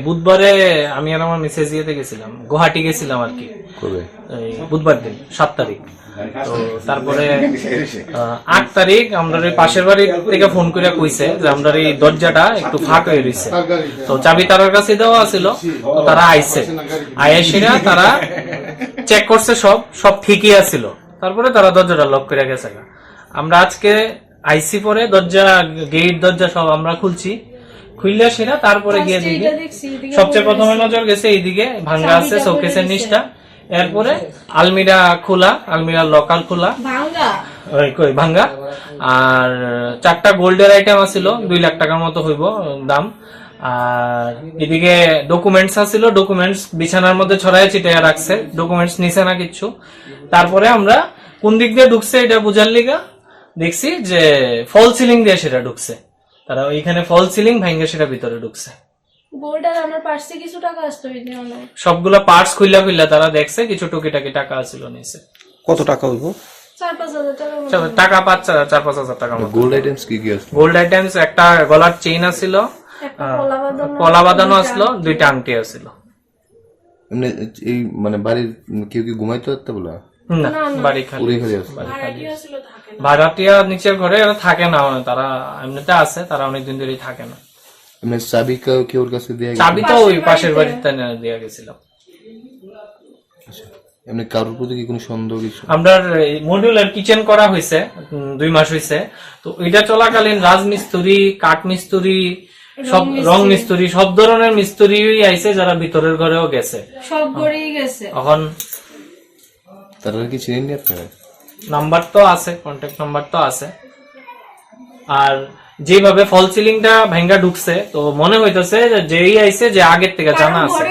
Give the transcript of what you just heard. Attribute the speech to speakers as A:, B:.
A: বুধবারে আমি আর আমার মিসেস ইয়েতে গেছিলাম, গুয়াহাটি গেছিলাম আর কি। বুধবার দিন 7 তারিখ। তো তারপরে 8 তারিখ আমরা পাশের বাড়ি থেকে ফোন করে কইছে যে আমরা এই দরজাটা একটু ফাঁক হয়ে রয়েছে, তো চাবি তার কাছে দেওয়া ছিল। তো তারা আইছে, আইসেরা তারা চেক করছে, সব ঠিকই আছিল। তারপরে তারা দরজাটা লক করে গেছে। আমরা আজকে আইসি পরে দরজা, গেট দরজা সব আমরা খুলছি, খুললে সেটা তারপরে গিয়ে দেখি সবচেয়ে প্রথমে নজর গেছে এইদিকে ভাঙ্গা আছে শোকেসের নিচটা, এরপরে আলমিরা খোলা, আলমিরার লকার খোলা ভাঙ্গা, আর 4টা গোল্ডের আইটেম আছিল, 2 লাখ টাকার মতো হইব দাম। আর এদিকে ডকুমেন্টস আছিল, ডকুমেন্টস বিছানার মধ্যে ছড়ায় ছিটাইয়া রাখছে, ডকুমেন্টস নিছে না কিচ্ছু। তারপরে আমরা কোন দিক দিয়ে ঢুকছে এটা বুঝার লিগা দেখছি যে ফল সিলিং দিয়ে সেটা ঢুকছে, তারা ওইখানে ফল সিলিং ভাঙ্গে সেটা ভিতরে ঢুকছে। সবগুলা পার্টস খুললা তারা দেখছে, কিছু টুকিটাকি টাকা আছিল নিচে।
B: কত টাকা হইব?
A: 4-5 হাজার টাকা, 4-5 হাজার টাকা।
B: গোল্ড আইটেমস কি কি আছে?
A: গোল্ড আইটেমস একটা গলার চেইন আছিল, পলা বাঁধানো আসলো, 2টা আংটি আছিল।
B: এমনি এই মানে বাড়ির কেউ কি ঘুমাইতে পারতে বলা?
A: না, বাড়ি খালি।
B: ভাড়াটিয়া
A: ভাড়াটিয়া নিচের ঘরে থাকে না, তারা এমনিতে আছে, তারা অনেকদিন ধরেই থাকে না।
B: এমনি চাবি কেউ ওর কাছে দেয়া গেছে?
A: চাবি তো ওই পাশের বাড়িতে দেওয়া গেছিল।
B: এমনি কারোর প্রতি কি কোনো সন্দেহ কিছু?
A: আমরা মডিউলার কিচেন করা হয়েছে 2 মাস হয়েছে, তো এটা চলাকালীন রাজমিস্ত্রি, কাঠ মিস্ত্রি, সব রং মিস্ত্রি, সব ধরনের মিস্ত্রি আইছে, যারা ভিতরের ঘরেও গেছে,
C: সব ঘরেই গেছে।
A: এখন
B: তারা কি চিনেননি আপনারা?
A: নাম্বার তো আছে, কন্ট্যাক্ট নাম্বার তো আছে। আর যেভাবে ফল সিলিংটা ভাঙ্গা ঢুকছে, তো মনে হইতেছে যে যেই আইছে যে আগের থেকে জানা আছে।